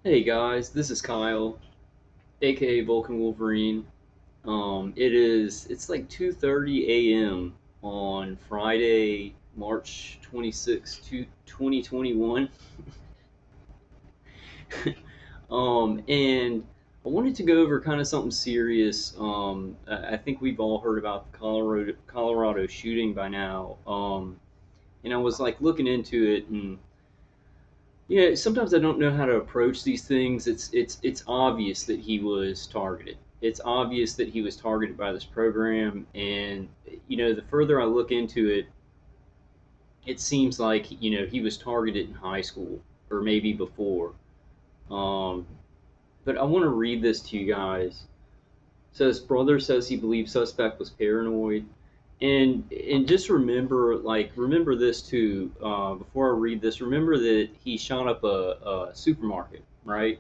Hey guys, this is Kyle, aka Vulcan Wolverine. It's like 2:30 a.m. on Friday, March 26th, 2021. And I wanted to go over kind of something serious. I think we've all heard about the Colorado shooting by now. And I was like looking into it, and yeah, sometimes I don't know how to approach these things. It's obvious that he was targeted. It's obvious that he was targeted by this program, and the further I look into it, it seems like he was targeted in high school or maybe before. Um, but I want to read this to you guys. It says brother says he believes suspect was paranoid, and just remember this too. Before I read this, remember that he shot up a supermarket, right?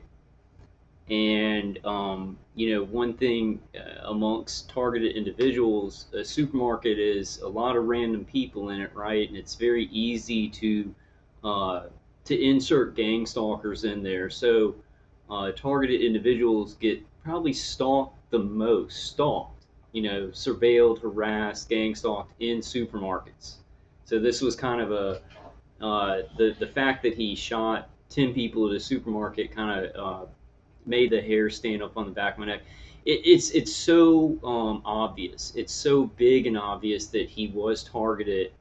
And one thing amongst targeted individuals, a supermarket is a lot of random people in it, right? And it's very easy uh, to insert gang stalkers in there. So targeted individuals get probably stalked, surveilled, harassed, gang stalked in supermarkets. So this was kind of the fact that he shot 10 people at a supermarket kind of made the hair stand up on the back of my neck. It's so obvious. It's so big and obvious that he was targeted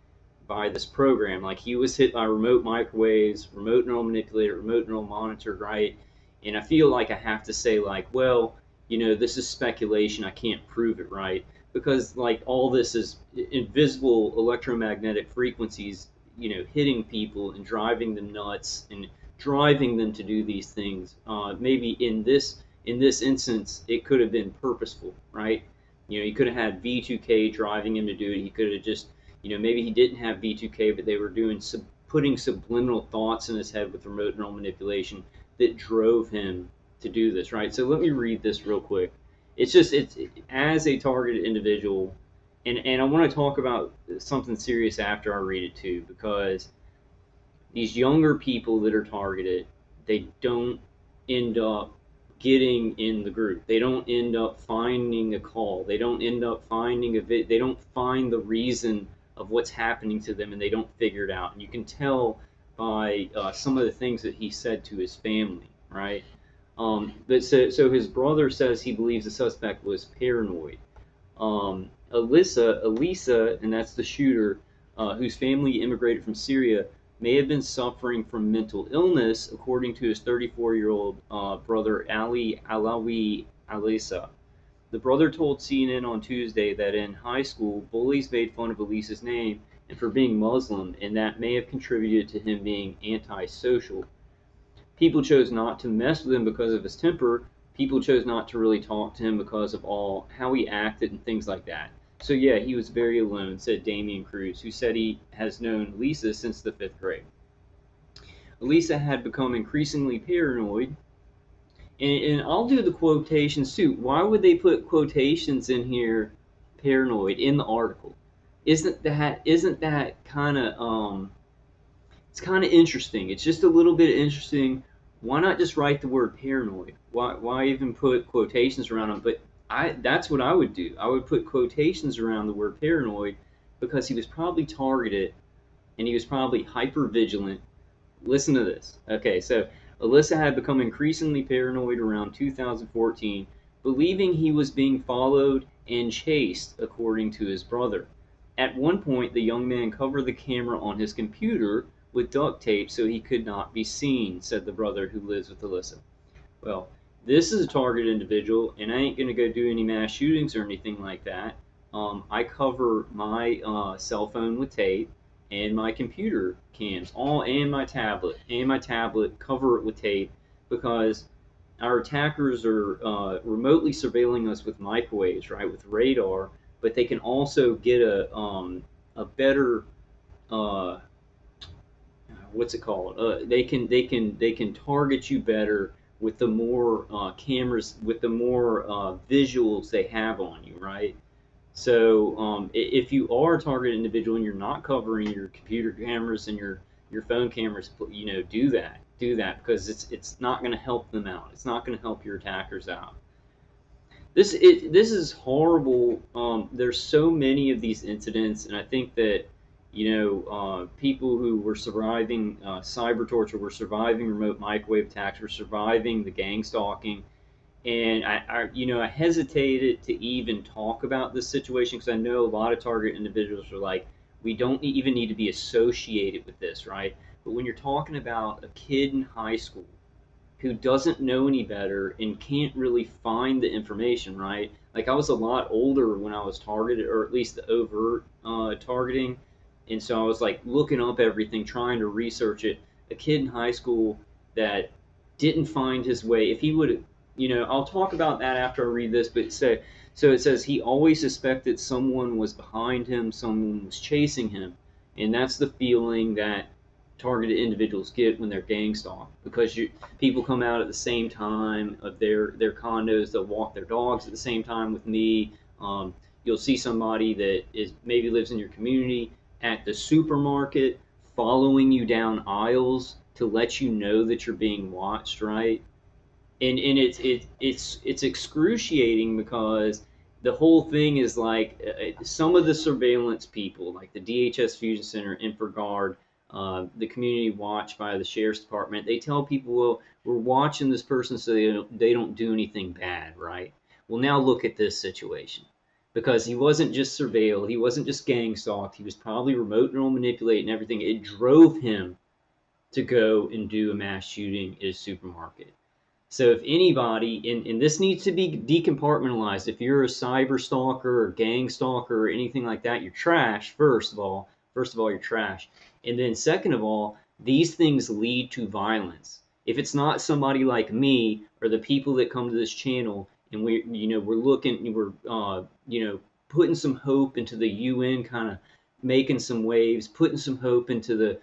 by this program. Like he was hit by remote microwaves, remote neural manipulator, remote neural monitor, right? And I feel like I have to say like, well, this is speculation. I can't prove it, right? Because like all this is invisible electromagnetic frequencies, hitting people and driving them nuts and driving them to do these things. Maybe in this instance, it could have been purposeful, right? He could have had V2K driving him to do it. He could have just, maybe he didn't have V2K, but they were putting subliminal thoughts in his head with remote neural manipulation that drove him to do this, right? So let me read this real quick. It's as a targeted individual, and I want to talk about something serious after I read it too, because these younger people that are targeted, they don't end up getting in the group. They don't end up finding a call. They don't end up finding they don't find the reason of what's happening to them, and they don't figure it out. And you can tell by some of the things that he said to his family, right? But so his brother says he believes the suspect was paranoid. Elisa, and that's the shooter, whose family immigrated from Syria, may have been suffering from mental illness, according to his 34-year-old brother Ali Alawi Alisa. The brother told CNN on Tuesday that in high school, bullies made fun of Elisa's name and for being Muslim, and that may have contributed to him being antisocial. People chose not to mess with him because of his temper. People chose not to really talk to him because of all how he acted and things like that. So yeah, he was very alone, said Damian Cruz, who said he has known Lisa since the fifth grade. Lisa had become increasingly paranoid, and I'll do the quotations too. Why would they put quotations in here, paranoid, in the article? Isn't that kind of it's kind of interesting. It's just a little bit interesting. Why not just write the word paranoid? Why even put quotations around them? But that's what I would do. I would put quotations around the word paranoid because he was probably targeted and he was probably hyper vigilant. Listen to this. Okay, so Alyssa had become increasingly paranoid around 2014, believing he was being followed and chased, according to his brother. At one point, the young man covered the camera on his computer with duct tape so he could not be seen, said the brother who lives with Alyssa. Well, this is a target individual, and I ain't going to go do any mass shootings or anything like that. I cover my cell phone with tape and my computer cams, and my tablet cover it with tape because our attackers are remotely surveilling us with microwaves, right, with radar, but they can also get a better uh, what's it called? They can target you better with the more cameras, with the more visuals they have on you, right? So if you are a target individual and you're not covering your computer cameras and your phone cameras, do that. do that because it's not going to help them out. It's not going to help your attackers out. This is horrible. There's so many of these incidents, and I think that people who were surviving cyber torture, were surviving remote microwave attacks, were surviving the gang stalking, and I hesitated to even talk about this situation because I know a lot of target individuals are like, we don't even need to be associated with this, right? But when you're talking about a kid in high school who doesn't know any better and can't really find the information, right? Like I was a lot older when I was targeted, or at least the overt targeting, and so I was like looking up everything, trying to research it. A kid in high school that didn't find his way. If he would, I'll talk about that after I read this, but so it says he always suspected someone was behind him, someone was chasing him, and that's the feeling that targeted individuals get when they're gang stalked because people come out at the same time of their condos. They'll walk their dogs at the same time with me. You'll see somebody that is maybe lives in your community at the supermarket following you down aisles to let you know that you're being watched, right? And it's excruciating because the whole thing is like some of the surveillance people, like the DHS Fusion Center, InfraGard, the community watch by the sheriff's department, they tell people, well, we're watching this person so they don't do anything bad, right? Well, now look at this situation. Because he wasn't just surveilled, he wasn't just gang stalked, he was probably remote neural manipulated and everything. It drove him to go and do a mass shooting at a supermarket. So if anybody, and this needs to be decompartmentalized, if you're a cyber stalker or gang stalker or anything like that, you're trash, first of all. First of all, you're trash. And then second of all, these things lead to violence. If it's not somebody like me or the people that come to this channel and we're putting some hope into the UN, kind of making some waves, putting some hope into the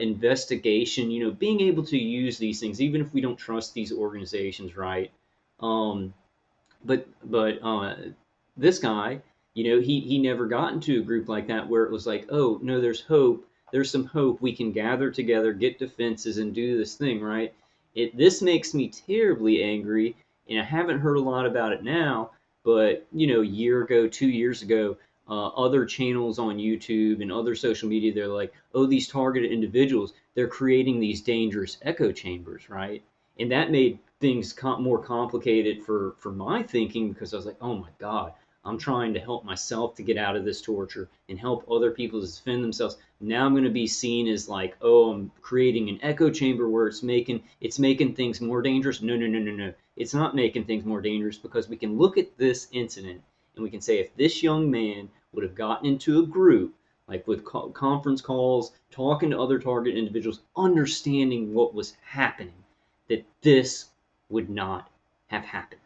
investigation, being able to use these things, even if we don't trust these organizations, right? Um, but this guy, he never got into a group like that where it was like, oh no, there's hope. There's some hope. We can gather together, get defenses, and do this thing, right? This makes me terribly angry, and I haven't heard a lot about it now. But a year ago, 2 years ago, other channels on YouTube and other social media, they're like, oh, these targeted individuals, they're creating these dangerous echo chambers, right? And that made things more complicated for my thinking because I was like, oh my God, I'm trying to help myself to get out of this torture and help other people to defend themselves. Now I'm going to be seen as like, oh, I'm creating an echo chamber where it's making things more dangerous. No, no, no, no, no. It's not making things more dangerous because we can look at this incident and we can say if this young man would have gotten into a group, like with conference calls, talking to other target individuals, understanding what was happening, that this would not have happened.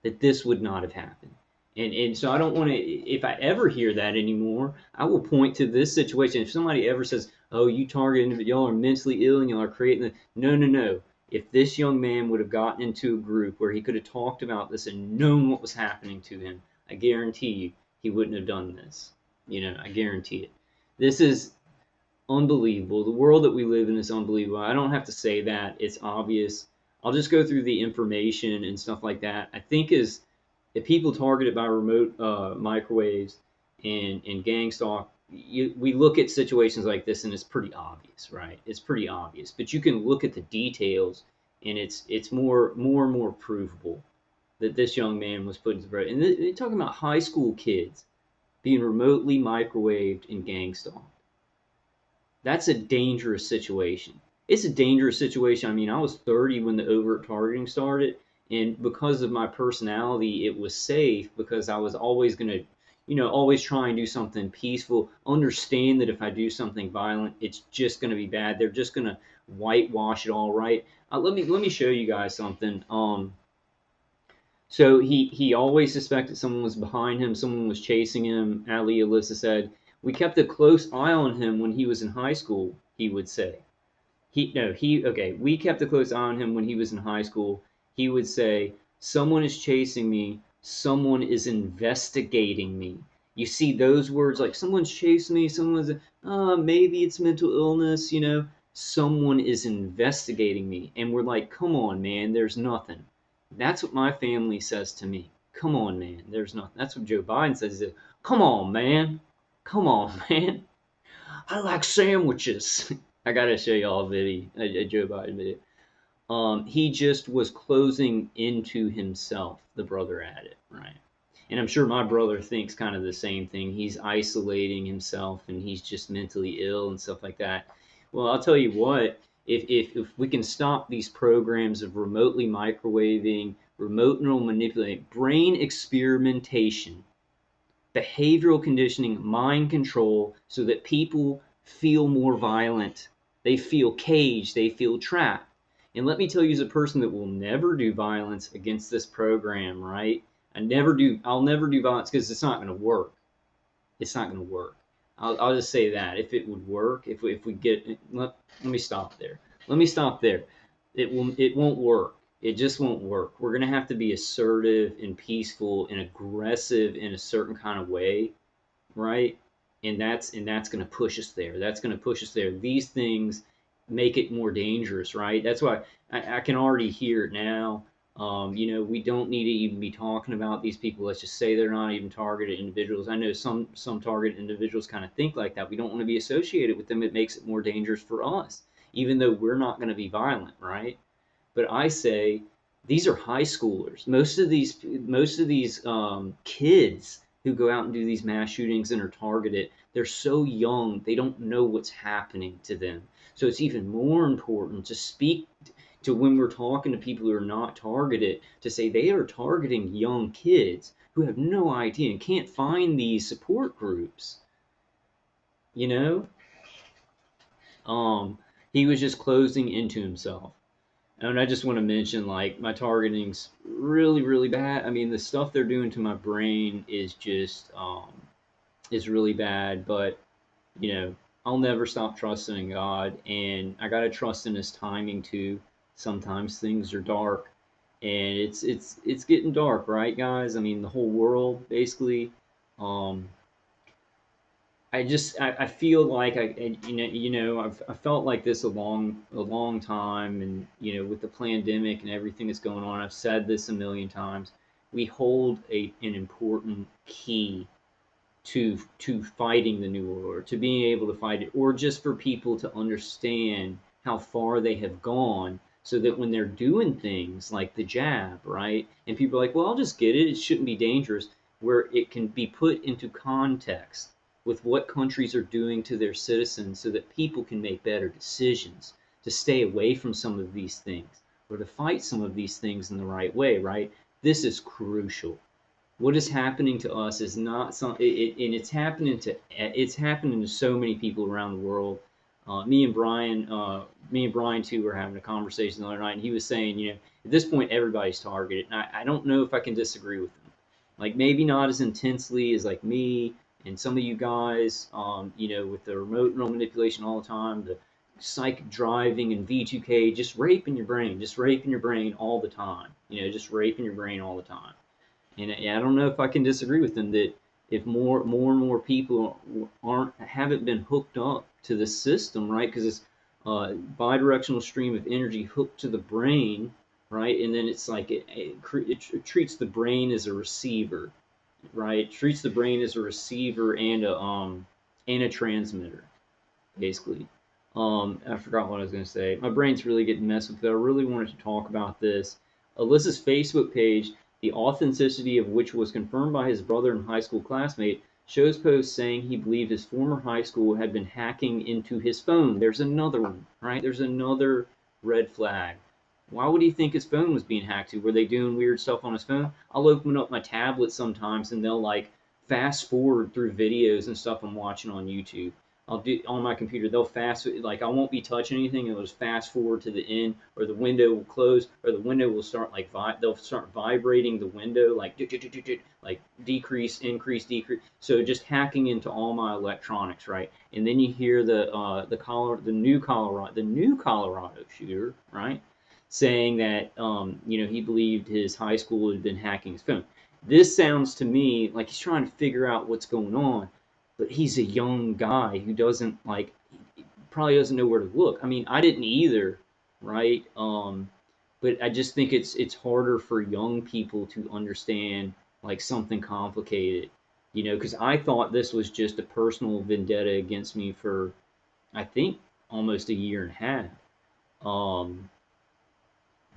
That this would not have happened. And so I don't want to, if I ever hear that anymore, I will point to this situation. If somebody ever says, oh, you target, y'all are mentally ill and y'all are creating the, no, no, no. If this young man would have gotten into a group where he could have talked about this and known what was happening to him, I guarantee you he wouldn't have done this. I guarantee it. This is unbelievable. The world that we live in is unbelievable. I don't have to say that. It's obvious. I'll just go through the information and stuff like that. I think is if people targeted by remote microwaves and gang stalk, we look at situations like this and it's pretty obvious, right? It's pretty obvious. But you can look at the details and it's more and more provable that this young man was put into bread. And they're talking about high school kids being remotely microwaved and gang stalked. That's a dangerous situation. It's a dangerous situation. I mean, I was 30 when the overt targeting started, and because of my personality, it was safe because I was always going to, always try and do something peaceful. Understand that if I do something violent, it's just going to be bad. They're just going to whitewash it all, right? Let me show you guys something. So he always suspected someone was behind him, someone was chasing him. Ali Alyssa said, we kept a close eye on him when he was in high school, he would say. We kept a close eye on him when he was in high school. He would say, someone is chasing me, someone is investigating me. You see those words like someone's chasing me, maybe it's mental illness, someone is investigating me. And we're like, come on, man, there's nothing. That's what my family says to me. Come on, man, there's nothing. That's what Joe Biden says. He says, come on, man. Come on, man. I like sandwiches. I gotta show y'all a video, a Joe Biden video. He just was closing into himself, the brother added, right? And I'm sure my brother thinks kind of the same thing. He's isolating himself and he's just mentally ill and stuff like that. Well, I'll tell you what, if we can stop these programs of remotely microwaving, remote neural manipulating, brain experimentation, behavioral conditioning, mind control, so that people feel more violent. They feel caged, they feel trapped. And let me tell you, as a person that will never do violence against this program, right? I'll never do violence because it's not going to work. It's not going to work. I'll just say that. If it would work, if we get, let me stop there. Let me stop there. It won't work. It just won't work. We're going to have to be assertive and peaceful and aggressive in a certain kind of way, right? And that's going to push us there. That's going to push us there. These things make it more dangerous, right? That's why I can already hear it now. We don't need to even be talking about these people. Let's just say they're not even targeted individuals. I know some targeted individuals kind of think like that. We don't want to be associated with them. It makes it more dangerous for us, even though we're not going to be violent, right? But I say these are high schoolers. Most of these kids who go out and do these mass shootings and are targeted, they're so young, they don't know what's happening to them. So it's even more important to speak to, when we're talking to people who are not targeted, to say they are targeting young kids who have no idea and can't find these support groups. You know, he was just closing into himself. And I just want to mention, like, my targeting's really, really bad. I mean, the stuff they're doing to my brain is just is really bad. But I'll never stop trusting in God, and I gotta trust in His timing too. Sometimes things are dark, and it's getting dark, right, guys? I mean, the whole world basically. Um, I feel like I felt like this a long time, and with the pandemic and everything that's going on, I've said this a million times. We hold an important key to fighting the new world order, to being able to fight it, or just for people to understand how far they have gone, so that when they're doing things like the jab, right, and people are like, well, I'll just get it, it shouldn't be dangerous, where it can be put into context with what countries are doing to their citizens, so that people can make better decisions to stay away from some of these things, or to fight some of these things in the right way, right? This is crucial. What is happening to us is not and it's happening to so many people around the world. Me and Brian too were having a conversation the other night, and he was saying, at this point everybody's targeted, and I don't know if I can disagree with him. Like, maybe not as intensely as like me and some of you guys, with the remote neural manipulation all the time, the psychic driving and V2K, just raping your brain all the time, just raping your brain all the time. And I don't know if I can disagree with them that if more and more people haven't been hooked up to the system, right? Because it's bidirectional stream of energy hooked to the brain, right? And then it's like it treats the brain as a receiver, right? It treats the brain as a receiver and a transmitter, basically. I forgot what I was going to say. My brain's really getting messed with, but I really wanted to talk about this. Alyssa's Facebook page, the authenticity of which was confirmed by his brother and high school classmate, shows posts saying he believed his former high school had been hacking into his phone. There's another one, right? There's another red flag. Why would he think his phone was being hacked to? Were they doing weird stuff on his phone? I'll open up my tablet sometimes and they'll like fast forward through videos and stuff I'm watching on YouTube. I'll do on my computer. They'll like, I won't be touching anything. It'll just fast forward to the end, or the window will close, or the window will start like they'll start vibrating the window, like decrease, increase, decrease. So just hacking into all my electronics, right? And then you hear the new Colorado shooter, right, saying that he believed his high school had been hacking his phone. This sounds to me like he's trying to figure out what's going on, but he's a young guy who doesn't like probably doesn't know where to look. I mean, I didn't either, right? But I just think it's harder for young people to understand like something complicated, you know, because I thought this was just a personal vendetta against me for I think almost a year and a half. Um,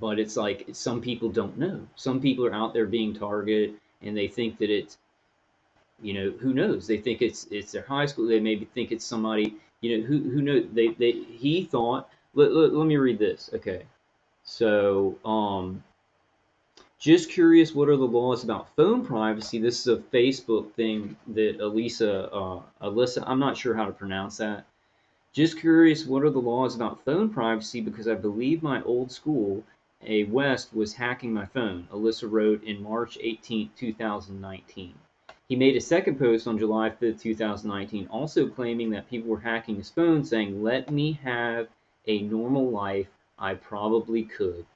but it's like some people don't know. Some people are out there being targeted, and they think that it's, you know, who knows? They think it's their high school. They maybe think it's somebody, you know, who knows? They he thought. Let me read this. Okay, so just curious, what are the laws about phone privacy? This is a Facebook thing that Alyssa, I'm not sure how to pronounce that. Just curious, what are the laws about phone privacy? Because I believe my old school, a West, was hacking my phone, Alyssa wrote in March 18, 2019. He made a second post on July 5th, 2019, also claiming that people were hacking his phone, saying, let me have a normal life. I probably could.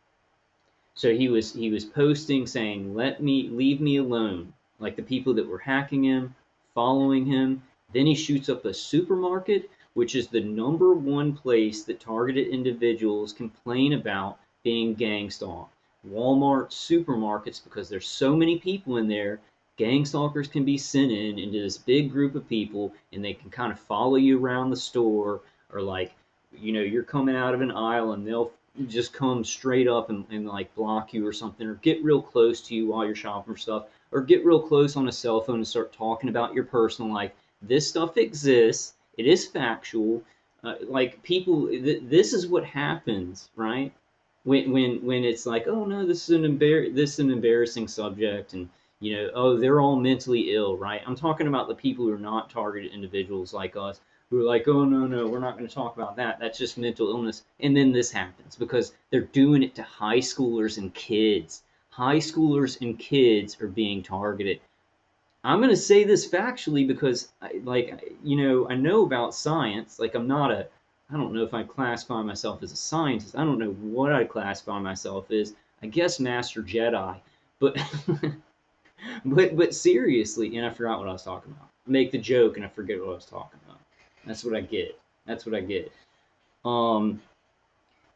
So he was posting saying, "Let me leave me alone." Like the people that were hacking him, following him. Then he shoots up a supermarket, which is the number one place that targeted individuals complain about being gang stalked. Walmart supermarkets, because there's so many people in there, gang stalkers can be sent in into this big group of people, and they can kind of follow you around the store, or like, you know, you're coming out of an aisle and they'll just come straight up and like block you or something, or get real close to you while you're shopping for stuff, or get real close on a cell phone and start talking about your personal life. This stuff exists. It is factual. Like people, this is what happens, right? When it's like, oh no, this is an embarrassing subject, and you know, oh, they're all mentally ill, right? I'm talking about the people who are not targeted individuals like us, who are like, oh no, no, we're not going to talk about that. That's just mental illness. And then this happens because they're doing it to high schoolers and kids. High schoolers and kids are being targeted. I'm going to say this factually because, you know, I know about science. Like, I don't know if I classify myself as a scientist. I don't know what I classify myself as. I guess Master Jedi. But, but seriously, and I forgot what I was talking about. I make the joke and I forget what I was talking about. That's what I get. That's what I get. Um,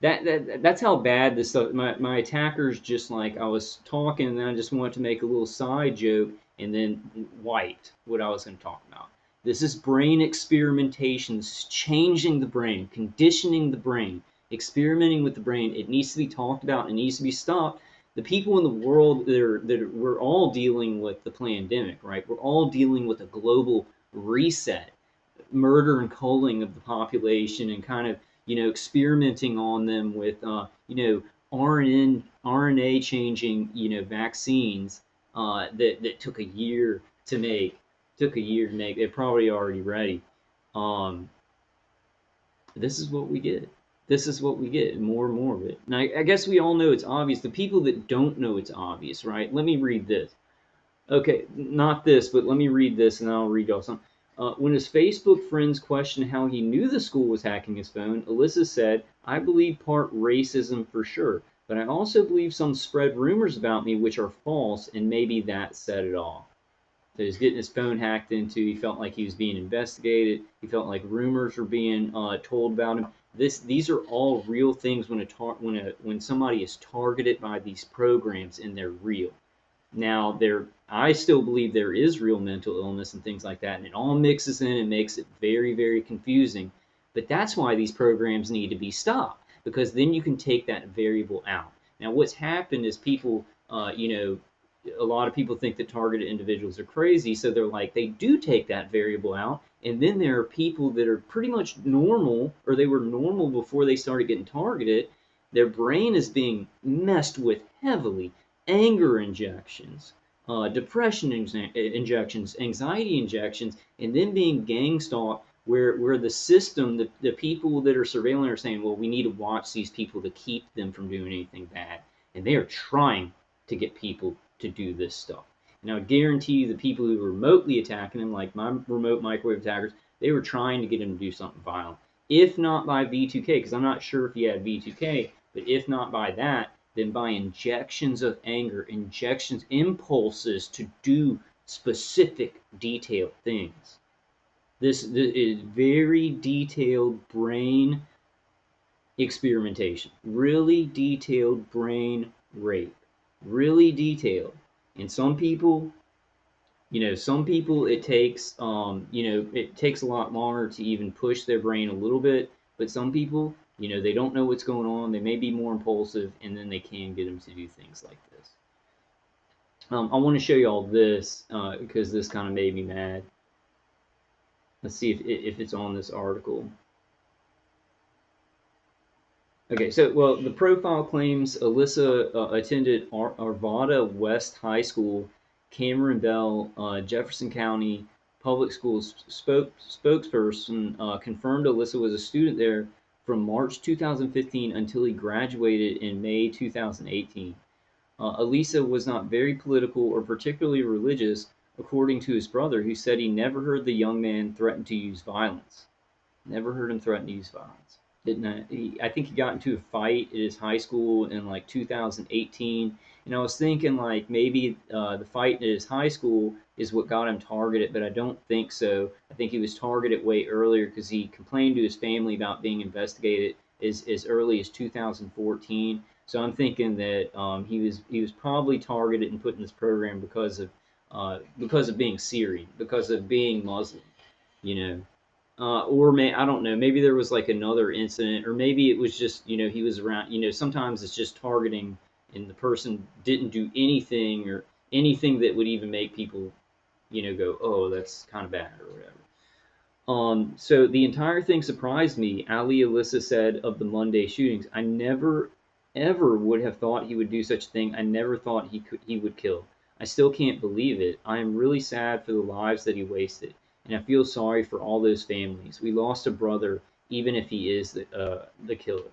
that's how bad this stuff. My attackers just like I was talking, and then I just wanted to make a little side joke, and then wiped what I was going to talk about. This is brain experimentation. This is changing the brain, conditioning the brain, experimenting with the brain. It needs to be talked about. It needs to be stopped. The people in the world we're all dealing with the pandemic, right? We're all dealing with a global reset, murder and culling of the population, and kind of, you know, experimenting on them with you know, RNA changing, you know, vaccines that took a year to make. Took a year to make. They're probably already ready. Um, this is what we get. This is what we get, and more of it. Now, I guess we all know it's obvious. The people that don't know it's obvious, right? Let me read this. Okay, not this, but let me read this, and then I'll read y'all some. When his Facebook friends questioned how he knew the school was hacking his phone, Alyssa said, I believe part racism for sure, but I also believe some spread rumors about me which are false, and maybe that set it off. So he's getting his phone hacked into. He felt like he was being investigated. He felt like rumors were being told about him. These are all real things when somebody is targeted by these programs, and they're real. Now, I still believe there is real mental illness and things like that, and it all mixes in and makes it very, very confusing. But that's why these programs need to be stopped, because then you can take that variable out. Now, what's happened is people, you know, a lot of people think that targeted individuals are crazy, so they're like, they do take that variable out, and then there are people that are pretty much normal, or they were normal before they started getting targeted. Their brain is being messed with heavily. Anger injections, depression injections, anxiety injections, and then being gang stalked, where the system, the people that are surveilling are saying, well, we need to watch these people to keep them from doing anything bad. And they are trying to get people to do this stuff. And I would guarantee you the people who were remotely attacking him, like my remote microwave attackers, they were trying to get him to do something violent. If not by V2K, because I'm not sure if he had V2K, but if not by that, then by injections of anger, impulses to do specific detailed things. This is very detailed brain experimentation, really detailed brain rape, really detailed. And some people it takes, it takes a lot longer to even push their brain a little bit. But some people, they don't know what's going on. They may be more impulsive, and then they can get them to do things like this. I want to show you all this because this kind of made me mad. Let's see if it's on this article. Okay, so well, the profile claims Alyssa attended Arvada West High School, Cameron Bell, Jefferson County Public Schools spokesperson confirmed Alyssa was a student there from March 2015 until he graduated in May 2018. Elisa was not very political or particularly religious, according to his brother, who said he never heard the young man threaten to use violence. Never heard him threaten to use violence. I think he got into a fight at his high school in like 2018, and I was thinking like maybe the fight at his high school is what got him targeted, but I don't think so. I think he was targeted way earlier because he complained to his family about being investigated as early as 2014. So I'm thinking that he was probably targeted and put in this program because of being Syrian, because of being Muslim, you know. Or I don't know, maybe there was like another incident, or maybe it was just, he was around, sometimes it's just targeting and the person didn't do anything or anything that would even make people, go, oh, that's kind of bad or whatever. So the entire thing surprised me. Ali Alyssa said of the Monday shootings, I never ever would have thought he would do such a thing. I never thought he would kill. I still can't believe it. I am really sad for the lives that he wasted, and I feel sorry for all those families. We lost a brother, even if he is the killer.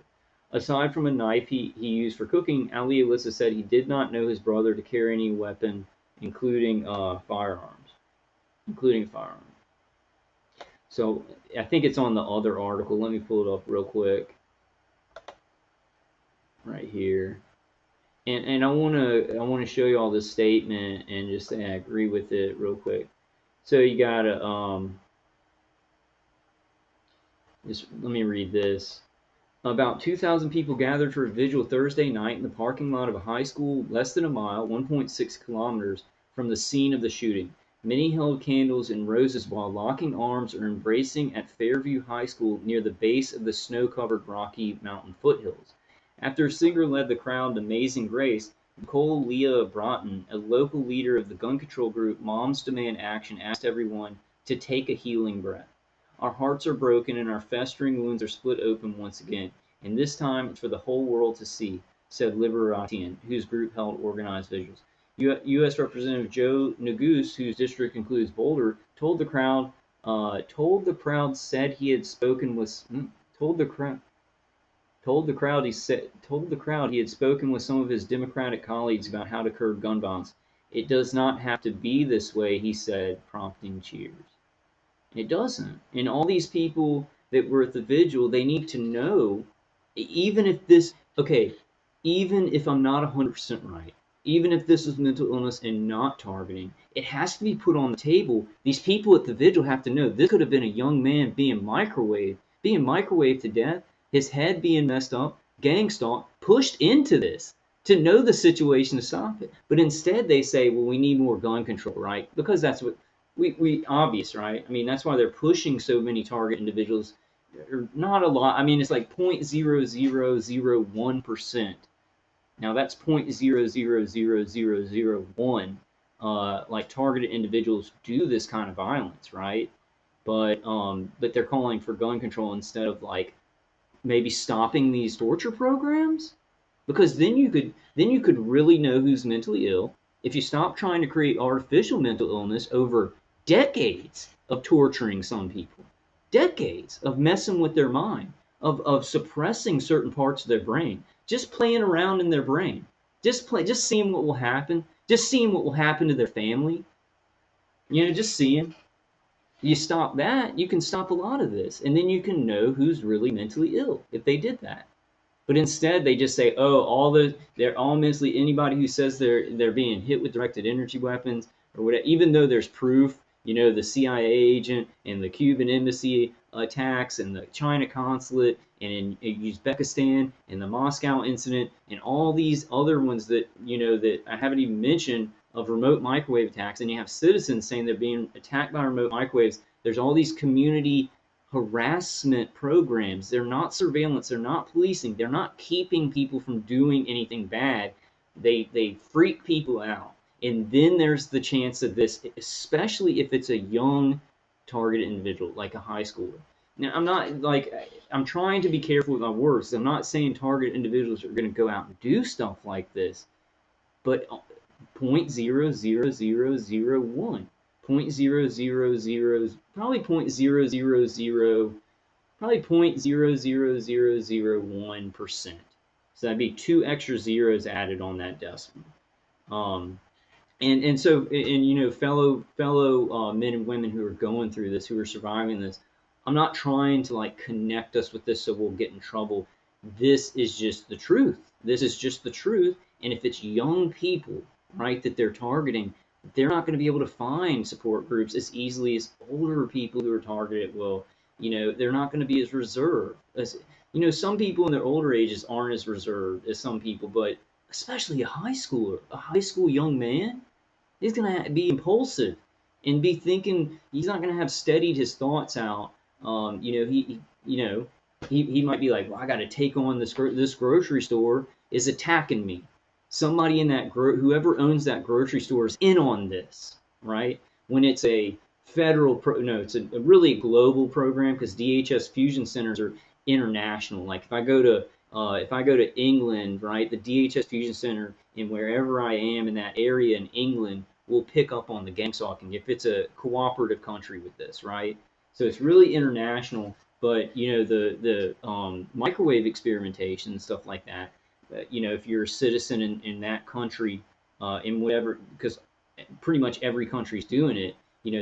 Aside from a knife he used for cooking, Ali Alyssa said he did not know his brother to carry any weapon, including firearms, including firearms. So I think it's on the other article. Let me pull it up real quick, right here. And I wanna show you all this statement and just say I agree with it real quick. So you gotta just let me read this. About 2,000 people gathered for a vigil Thursday night in the parking lot of a high school less than a mile, 1.6 kilometers from the scene of the shooting. Many held candles and roses while locking arms or embracing at Fairview High School near the base of the snow-covered Rocky Mountain foothills. After a singer led the crowd to Amazing Grace, Nicole Leah Broughton, a local leader of the gun control group Moms Demand Action, asked everyone to take a healing breath. Our hearts are broken and our festering wounds are split open once again, and this time it's for the whole world to see, said Liberatian, whose group held organized vigils. U.S. Representative Joe Neguse, whose district includes Boulder, said he had spoken with told the crowd he had spoken with some of his Democratic colleagues about how to curb gun violence. It does not have to be this way, he said, prompting cheers. It doesn't. And all these people that were at the vigil, they need to know, even if this, okay, even if I'm not 100% right, even if this is mental illness and not targeting, it has to be put on the table. These people at the vigil have to know this could have been a young man being microwaved to death, his head being messed up, gang stalked, pushed into this to know the situation to stop it. But instead they say, well, we need more gun control, right? Because that's what we obvious, right? I mean, that's why they're pushing so many target individuals. Or not a lot. I mean, it's like 0.0001%. Now that's 0.000001. Like targeted individuals do this kind of violence, right? But they're calling for gun control instead of like maybe stopping these torture programs, because then you could really know who's mentally ill if you stop trying to create artificial mental illness over decades of torturing some people, decades of messing with their mind, of suppressing certain parts of their brain, just playing around in their brain, just seeing what will happen, just seeing what will happen to their family, just seeing. You stop that, you can stop a lot of this, and then you can know who's really mentally ill if they did that. But instead, they just say, "Oh, they're all mentally." Anybody who says they're being hit with directed energy weapons or whatever, even though there's proof, the CIA agent and the Cuban embassy attacks and the China consulate and in Uzbekistan and the Moscow incident and all these other ones that that I haven't even mentioned of remote microwave attacks. And you have citizens saying they're being attacked by remote microwaves. There's all these community harassment programs. They're not surveillance. They're not policing. They're not keeping people from doing anything bad. They freak people out. And then there's the chance of this, especially if it's a young targeted individual, like a high schooler. Now, I'm trying to be careful with my words. I'm not saying target individuals are going to go out and do stuff like this, but 0.00001, 0.000, probably 0.000, probably 0.00001%. So that'd be 2 extra zeros added on that decimal. And fellow men and women who are going through this, who are surviving this, I'm not trying to like connect us with this so we'll get in trouble. This is just the truth. This is just the truth. And if it's young people, right, that they're targeting, they're not going to be able to find support groups as easily as older people who are targeted will. They're not going to be as reserved as, some people in their older ages aren't as reserved as some people, but especially a high schooler, a high school young man, he's going to be impulsive and be thinking, he's not going to have steadied his thoughts out. He might be like, well, I got to take on this grocery store is attacking me. Somebody in that whoever owns that grocery store is in on this, right? When it's a federal it's a really global program, because DHS fusion centers are international. Like if I go to England, right, the DHS fusion center in wherever I am in that area in England will pick up on the gang stalking if it's a cooperative country with this, right? So it's really international. But the microwave experimentation and stuff like that, if you're a citizen in that country, in whatever, because pretty much every country's doing it,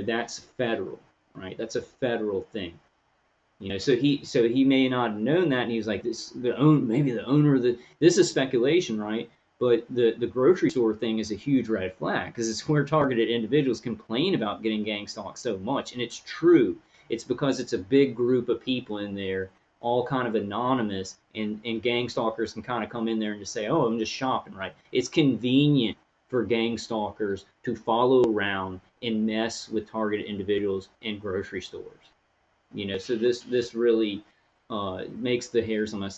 that's federal, right? That's a federal thing. So he may not have known that, and he was like, maybe the owner of this is speculation, right? But the grocery store thing is a huge red flag, because it's where targeted individuals complain about getting gang stalked so much, and it's true. It's because it's a big group of people in there, all kind of anonymous, and gang stalkers can kind of come in there and just say, oh, I'm just shopping, right? It's convenient for gang stalkers to follow around and mess with targeted individuals in grocery stores. So this really makes the hairs on the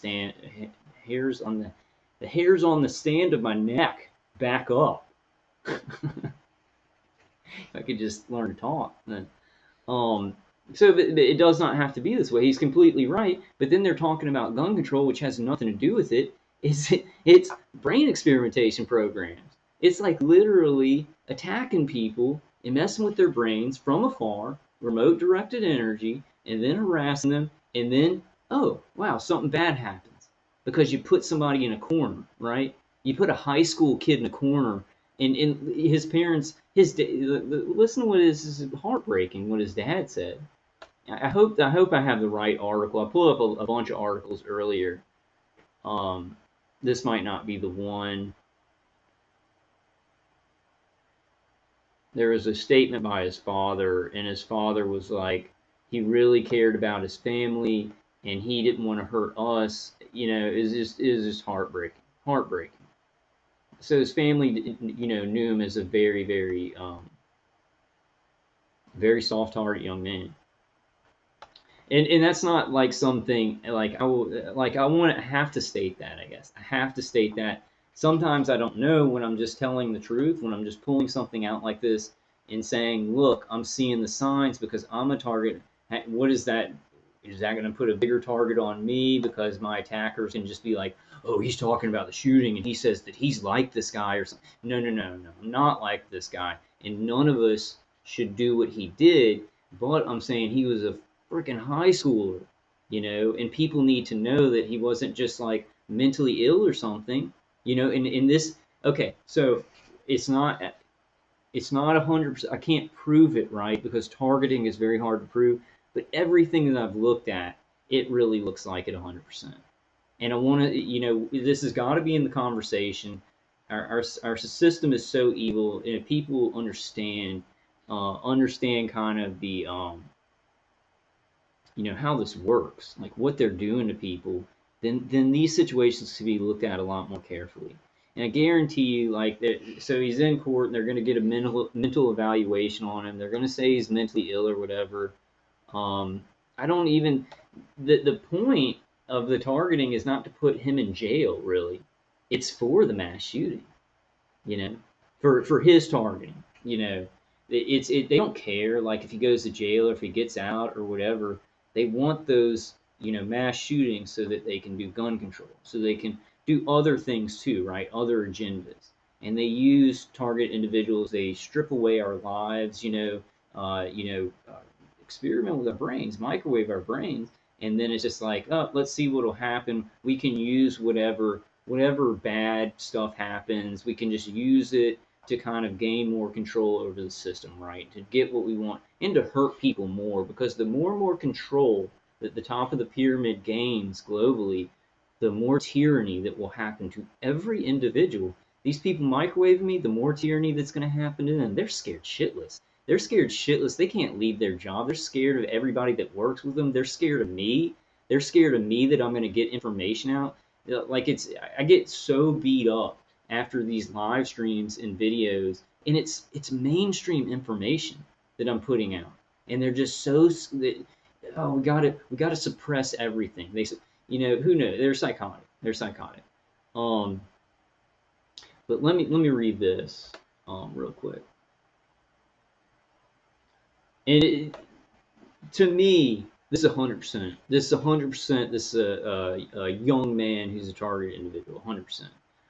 stand of my neck back up. If I could just learn to talk, then. So it does not have to be this way. He's completely right. But then they're talking about gun control, which has nothing to do with it. It's brain experimentation programs. It's like literally attacking people and messing with their brains from afar, remote directed energy, and then harassing them. And then, oh, wow, something bad happens because you put somebody in a corner, right? You put a high school kid in a corner, and his parents, listen to what is heartbreaking, what his dad said. I hope I have the right article. I pulled up a bunch of articles earlier. This might not be the one. There was a statement by his father, and his father was like, he really cared about his family, and he didn't want to hurt us. It was just heartbreaking. So his family, knew him as a very, very, very soft-hearted young man. And that's not like something like I have to state that, I guess. I have to state that. Sometimes I don't know when I'm just telling the truth, when I'm just pulling something out like this and saying, look, I'm seeing the signs because I'm a target. What is that? Is that going to put a bigger target on me because my attackers can just be like, oh, he's talking about the shooting and he says that he's like this guy or something. No. I'm not like this guy. And none of us should do what he did. But I'm saying he was a freaking high schooler, and people need to know that he wasn't just like mentally ill or something, in this. Okay, so it's not 100%. I can't prove it, right, because targeting is very hard to prove, but everything that I've looked at, it really looks like it 100%. And I want to, this has got to be in the conversation. Our system is so evil, and if people understand understand kind of the how this works, like what they're doing to people, then these situations can be looked at a lot more carefully. And I guarantee you, like that. So he's in court, and they're going to get a mental evaluation on him. They're going to say he's mentally ill or whatever. Um, I don't even. The point of the targeting is not to put him in jail, really. It's for the mass shooting, you know, for his targeting. They don't care like if he goes to jail or if he gets out or whatever. They want those mass shootings so that they can do gun control, so they can do other things too, right? Other agendas, and they use target individuals. They strip away our lives, experiment with our brains, microwave our brains, and then it's just like, oh, let's see what'll happen. We can use whatever bad stuff happens. We can just use it to kind of gain more control over the system, right? To get what we want and to hurt people more, because the more and more control that the top of the pyramid gains globally, the more tyranny that will happen to every individual. These people microwaving me, the more tyranny that's going to happen to them. They're scared shitless. They're scared shitless. They can't leave their job. They're scared of everybody that works with them. They're scared of me. They're scared of me that I'm going to get information out. Like I get so beat up after these live streams and videos, and it's mainstream information that I'm putting out, and they're just so oh, we got to suppress everything. Who knows? They're psychotic. They're psychotic. Um, but let me read this real quick. And to me, this is 100%. This is 100%. This is a young man who's a target individual. 100%.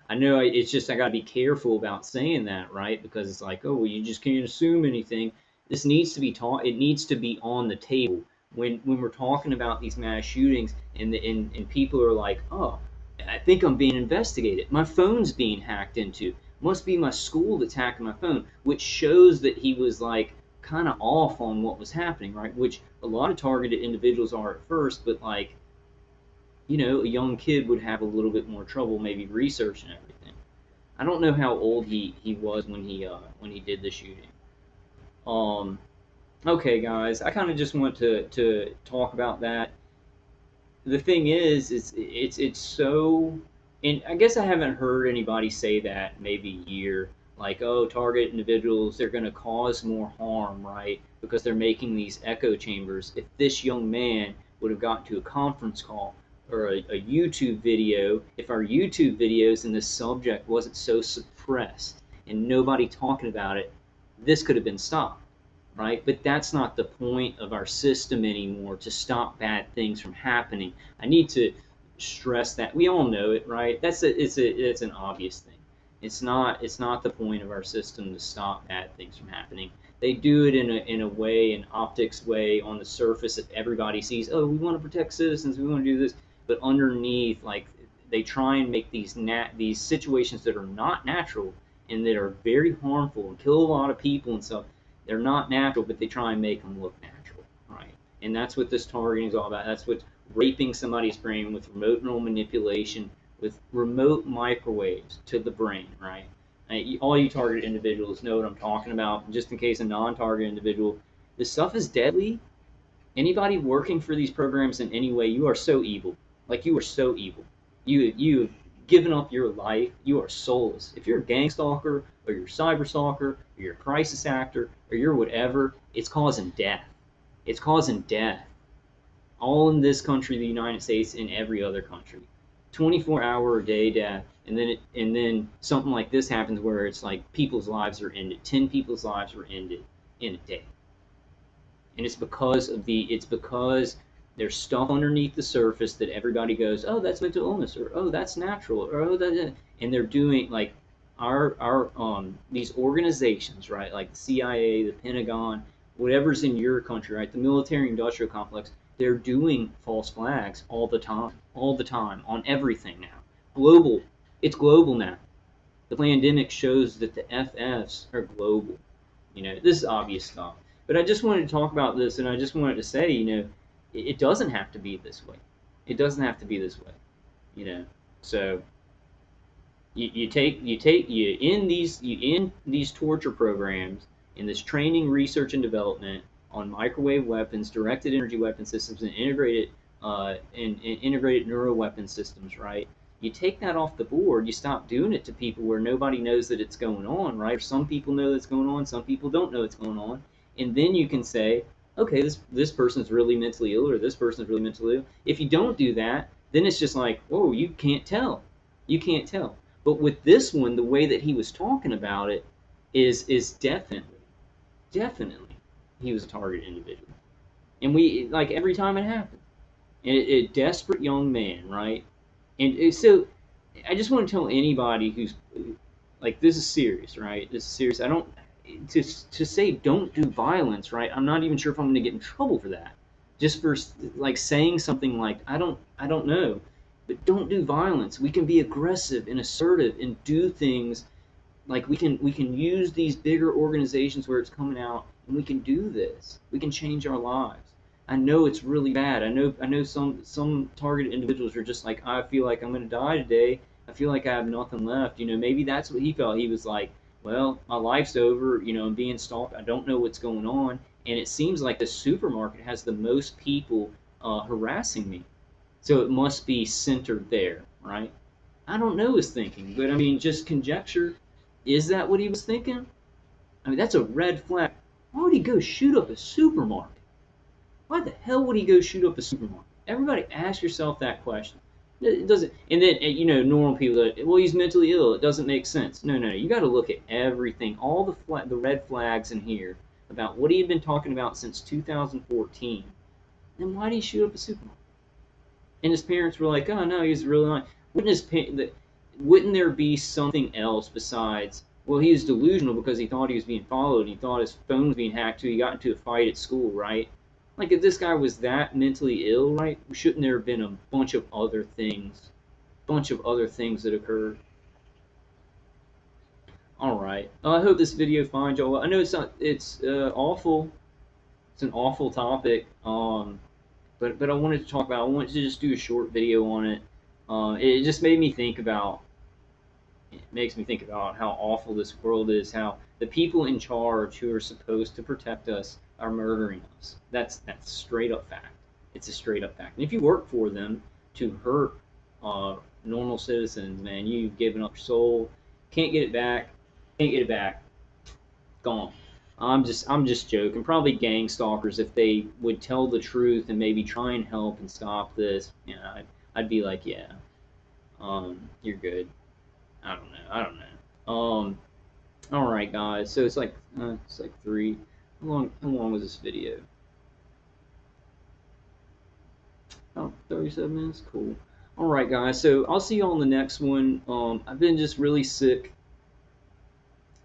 I know it's just I got to be careful about saying that, right? Because it's like, oh, well, you just can't assume anything. This needs to be taught. It needs to be on the table when we're talking about these mass shootings, and people are like, oh, I think I'm being investigated. My phone's being hacked into. Must be my school that's hacking my phone, which shows that he was like kind of off on what was happening, right? Which a lot of targeted individuals are at first, but like, a young kid would have a little bit more trouble maybe researching everything. I don't know how old he was when he did the shooting. Um, okay, guys, I kind of just want to talk about that. The thing is, it's so, and I guess I haven't heard anybody say that maybe a year, like, oh, target individuals, they're going to cause more harm, right? Because they're making these echo chambers. If this young man would have gotten to a conference call or a YouTube video, if our YouTube videos and this subject wasn't so suppressed and nobody talking about it, this could have been stopped, right? But that's not the point of our system anymore, to stop bad things from happening. I need to stress that. We all know it, right? It's an obvious thing. It's not the point of our system to stop bad things from happening. They do it in a way, an optics way, on the surface, if everybody sees, oh, we want to protect citizens, we want to do this, but underneath, like, they try and make these situations that are not natural and that are very harmful and kill a lot of people and stuff. They're not natural, but they try and make them look natural, right? And that's what this targeting is all about. That's what raping somebody's brain with remote neural manipulation, with remote microwaves to the brain, right? All you targeted individuals know what I'm talking about. Just in case a non-target individual, this stuff is deadly. Anybody working for these programs in any way, you are so evil. Like, you are so evil. You've given up your life. You are soulless. If you're a gang stalker, or you're a cyber stalker, or you're a crisis actor, or you're whatever, it's causing death. It's causing death. All in this country, the United States, and every other country. 24-hour a day death, and then something like this happens where it's like people's lives are ended. 10 people's lives were ended in a day. And it's because there's stuff underneath the surface that everybody goes, oh, that's mental illness, or oh, that's natural, or oh, that, and they're doing, like, our these organizations, right, like the CIA, the Pentagon, whatever's in your country, right, the military industrial complex, they're doing false flags all the time on everything now. Global, it's global now. The pandemic shows that the FFs are global. This is obvious stuff. But I just wanted to talk about this, and I just wanted to say, it doesn't have to be this way. It doesn't have to be this way. So you in these torture programs, in this training, research, and development on microwave weapons, directed energy weapon systems, and integrated neuro weapon systems, right? You take that off the board, you stop doing it to people where nobody knows that it's going on, right? Or some people know that's going on, some people don't know it's going on, and then you can say, okay, this person's really mentally ill, or this person's really mentally ill. If you don't do that, then it's just like, whoa, you can't tell, you can't tell. But with this one, the way that he was talking about it is definitely he was a target individual, and we like every time it happened, and a desperate young man, right? And so I just want to tell anybody who's like, this is serious, right? This is serious. I don't to say don't do violence, right? I'm not even sure if I'm going to get in trouble for that. Just for like saying something like I don't know, but don't do violence. We can be aggressive and assertive and do things like we can use these bigger organizations where it's coming out, and we can do this. We can change our lives. I know it's really bad. I know some targeted individuals are just like, I feel like I'm going to die today. I feel like I have nothing left. Maybe that's what he felt. He was like, well, my life's over. I'm being stalked. I don't know what's going on. And it seems like the supermarket has the most people harassing me. So it must be centered there, right? I don't know his thinking, but I mean, just conjecture. Is that what he was thinking? I mean, that's a red flag. Why would he go shoot up a supermarket? Why the hell would he go shoot up a supermarket? Everybody ask yourself that question. It doesn't, and then normal people that, well, he's mentally ill. It doesn't make sense. No, no, no. You got to look at everything, all the red flags in here about what he had been talking about since 2014. Then why did he shoot up a supermarket? And his parents were like, oh no, he's really not. Wouldn't there be something else besides? Well, he was delusional because he thought he was being followed. He thought his phone was being hacked too. He got into a fight at school, right? Like, if this guy was that mentally ill, right? Shouldn't there have been a bunch of other things, that occurred? All right. I hope this video finds y'all. I know it's not. It's awful. It's an awful topic. But I wanted to talk about. I wanted to just do a short video on it. It just made me think about. It makes me think about how awful this world is. How the people in charge who are supposed to protect us are murdering us. That's straight up fact. It's a straight up fact. And if you work for them to hurt normal citizens, man, you've given up your soul. Can't get it back. Can't get it back. Gone. I'm just joking. Probably gang stalkers, if they would tell the truth and maybe try and help and stop this, I'd be like, yeah, you're good. I don't know. All right, guys. So it's like three. How long was this video? Oh, 37 minutes. Cool. All right, guys. So I'll see you all in the next one. I've been just really sick.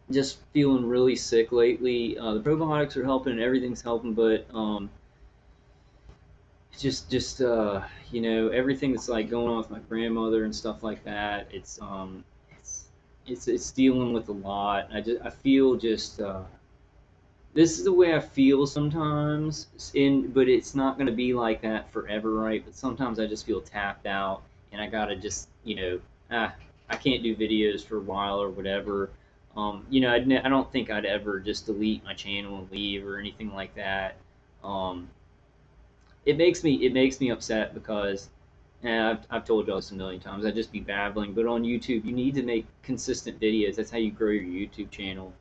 Just feeling really sick lately. The probiotics are helping and everything's helping, but just everything that's like going on with my grandmother and stuff like that. It's dealing with a lot. I feel just this is the way I feel sometimes, but it's not gonna be like that forever, right? But sometimes I just feel tapped out, and I gotta just I can't do videos for a while or whatever. I don't think I'd ever just delete my channel and leave or anything like that. Um, it makes me upset because, and I've told y'all this a million times. I just be babbling, but on YouTube, you need to make consistent videos. That's how you grow your YouTube channel.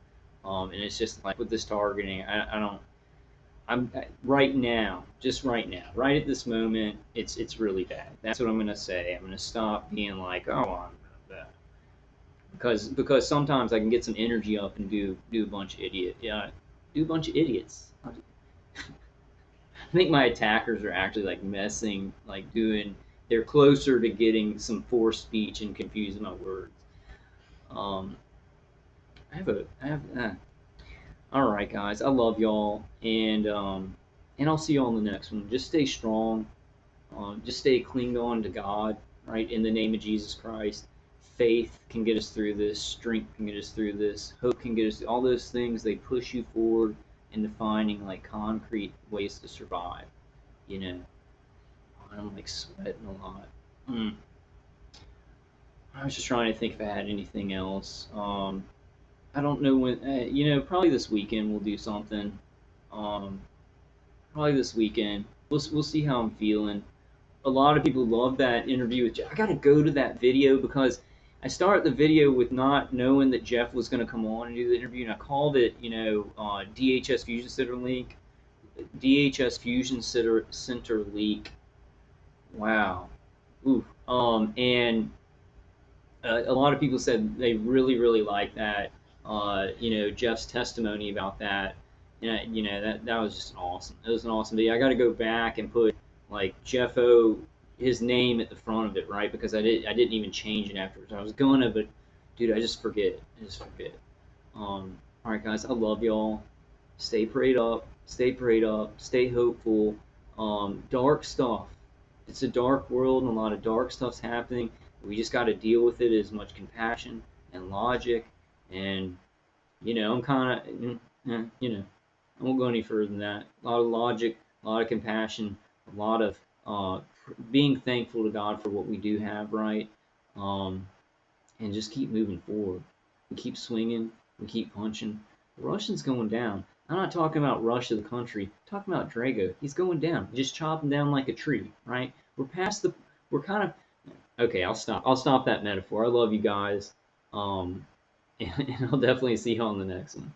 And it's just like with this targeting, I don't. Right now, just right now, right at this moment, it's really bad. That's what I'm gonna say. I'm gonna stop being like, oh, I'm bad. Because sometimes I can get some energy up and do a bunch of do a bunch of idiots. I think my attackers are actually like messing, like doing. They're closer to getting some forced speech and confusing my words. Um, I have. All right, guys. I love y'all, and I'll see y'all in the next one. Just stay strong. Just stay clinged on to God, right? In the name of Jesus Christ. Faith can get us through this. Strength can get us through this. Hope can get us through all those things. They push you forward into finding like concrete ways to survive. You know, I'm like sweating a lot. I was just trying to think if I had anything else. I don't know when. Probably this weekend we'll do something. Um, Probably this weekend. We'll see how I'm feeling. A lot of people love that interview with Jeff. I got to go to that video because I started the video with not knowing that Jeff was going to come on and do the interview, and I called it, DHS Fusion Center leak. DHS Fusion Center leak. Wow. Ooh. And a lot of people said they really, really liked that. Jeff's testimony about that, and that was just awesome. It was an awesome video. I got to go back and put like Jeff O, his name at the front of it, right? Because I didn't even change it afterwards. I was gonna, but dude, I just forget. I just forget. All right, guys, I love y'all. Stay prayed up. Stay prayed up. Stay hopeful. Dark stuff. It's a dark world, and a lot of dark stuff's happening. We just got to deal with it as much compassion and logic. And I'm kind of, I won't go any further than that. A lot of logic, a lot of compassion, a lot of being thankful to God for what we do have, right? Um, and just keep moving forward. We keep swinging, we keep punching. The Russian's going down. I'm not talking about Russia, the country. I'm talking about Drago. He's going down. Just chop him down like a tree, right? We're past the. We're kind of. Okay, I'll stop. I'll stop that metaphor. I love you guys. And I'll definitely see you on the next one.